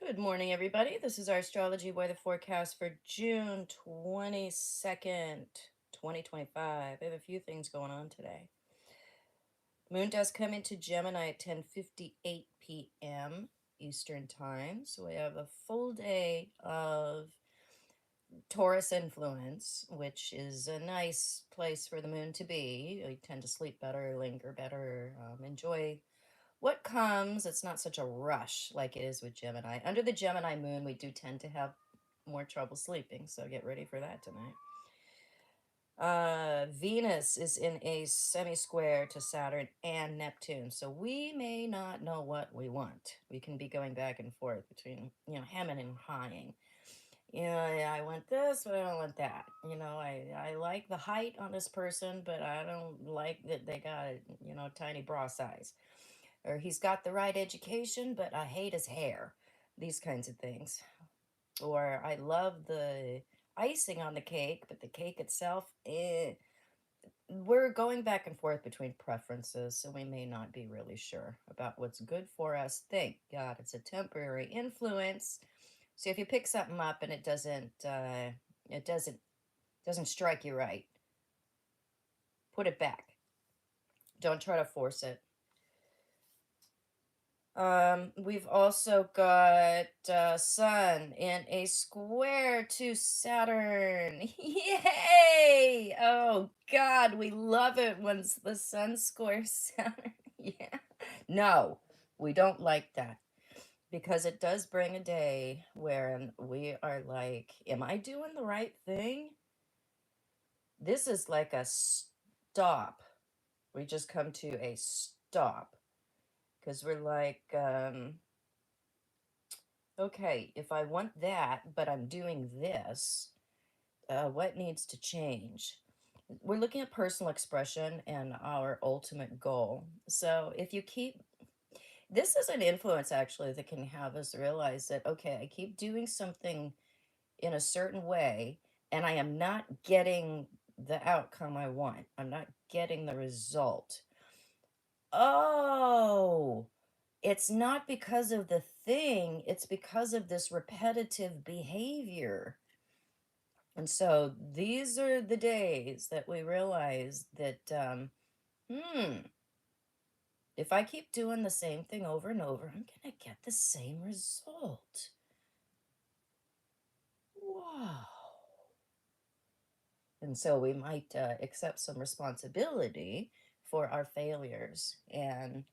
Good morning, everybody. This is our astrology weather forecast for June 22nd, 2025. I have a few things going on today. Moon does come into Gemini at 10:58 p.m. Eastern Time. So we have a full day of Taurus influence, which is a nice place for the moon to be. We tend to sleep better, linger better, enjoy what comes. It's not such a rush like it is with Gemini. Under the Gemini moon, we do tend to have more trouble sleeping, so get ready for that tonight. Venus is in a semi-square to Saturn and Neptune, so we may not know what we want. We can be going back and forth between, hemming and hawing. I want this, but I don't want that. I like the height on this person, but I don't like that they got, tiny bra size. Or he's got the right education, but I hate his hair. These kinds of things. Or I love the icing on the cake, but the cake itself, we're going back and forth between preferences, so we may not be really sure about what's good for us. Thank God it's a temporary influence. So if you pick something up and it doesn't strike you right, put it back. Don't try to force it. We've also got Sun in a square to Saturn. Yay! Oh God, we love it when the Sun squares Saturn. Yeah. No, we don't like that because it does bring a day where we are like, am I doing the right thing? This is like a stop. We just come to a stop because we're like, okay, if I want that, but I'm doing this, what needs to change? We're looking at personal expression and our ultimate goal. So if you keep, this is an influence actually that can have us realize that, okay, I keep doing something in a certain way and I am not getting the outcome I want. I'm not getting the result. Oh, it's not because of the thing, it's because of this repetitive behavior. And so these are the days that we realize that, if I keep doing the same thing over and over, I'm going to get the same result. Wow. And so we might accept some responsibility for our failures and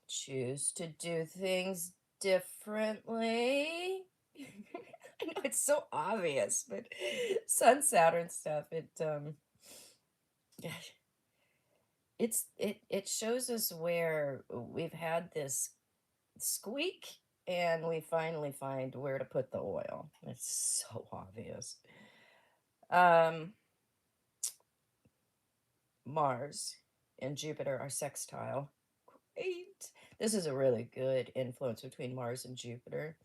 choose to do things differently. I know it's so obvious, but Sun Saturn stuff, it shows us where we've had this squeak and we finally find where to put the oil. It's so obvious. Um Mars and Jupiter are sextile. Great. This is a really good influence between Mars and Jupiter.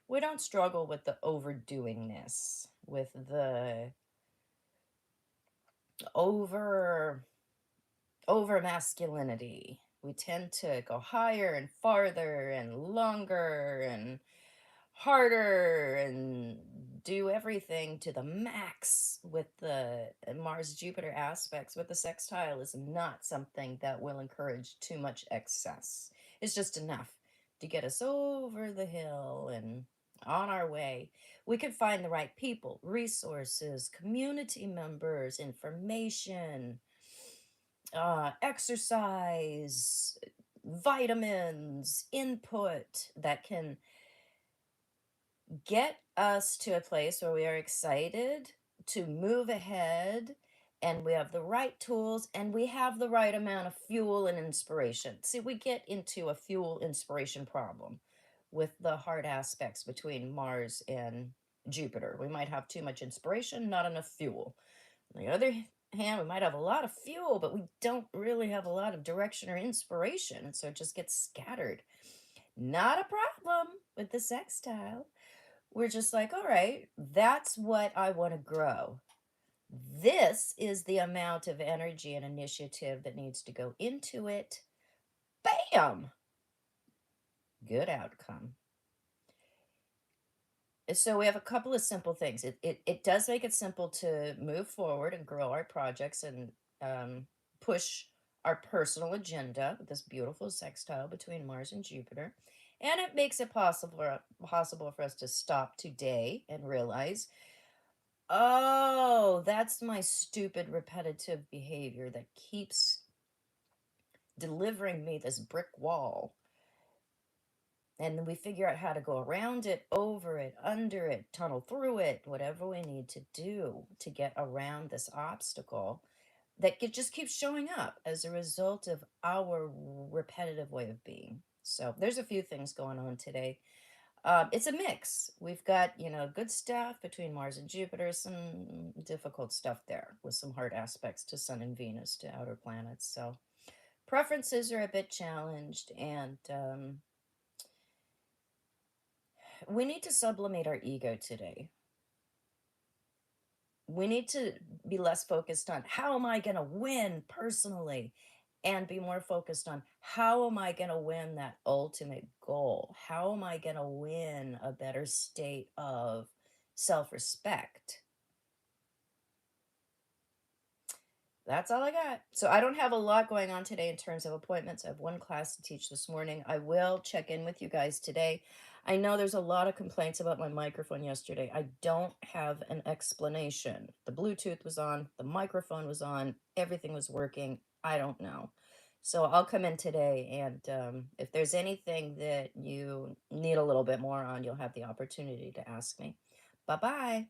We don't struggle with the overdoingness, with the over masculinity. We tend to go higher and farther and longer and harder and do everything to the max with the Mars Jupiter aspects. With the sextile is not something that will encourage too much excess. It's just enough to get us over the hill and on our way. We can find the right people, resources, community members, information, exercise, vitamins, input that can get us to a place where we are excited to move ahead and we have the right tools and we have the right amount of fuel and inspiration. See, we get into a fuel inspiration problem with the hard aspects between Mars and Jupiter. We might have too much inspiration, not enough fuel. On the other hand, we might have a lot of fuel, but we don't really have a lot of direction or inspiration, so it just gets scattered. Not a problem with the sextile. We're just like, all right, that's what I want to grow. This is the amount of energy and initiative that needs to go into it. Bam! Good outcome. So we have a couple of simple things. It does make it simple to move forward and grow our projects and push our personal agenda with this beautiful sextile between Mars and Jupiter. And it makes it possible for us to stop today and realize, oh, that's my stupid repetitive behavior that keeps delivering me this brick wall. And then we figure out how to go around it, over it, under it, tunnel through it, whatever we need to do to get around this obstacle just keeps showing up as a result of our repetitive way of being. So there's a few things going on today. It's a mix. We've got, good stuff between Mars and Jupiter, some difficult stuff there with some hard aspects to Sun and Venus, to outer planets. So preferences are a bit challenged, and we need to sublimate our ego today. We need to be less focused on how am I going to win personally and be more focused on how am I going to win that ultimate goal? How am I going to win a better state of self respect? That's all I got. So I don't have a lot going on today in terms of appointments. I have one class to teach this morning. I will check in with you guys today. I know there's a lot of complaints about my microphone yesterday. I don't have an explanation. The Bluetooth was on, the microphone was on, everything was working. I don't know. So I'll come in today, and if there's anything that you need a little bit more on, you'll have the opportunity to ask me. Bye bye.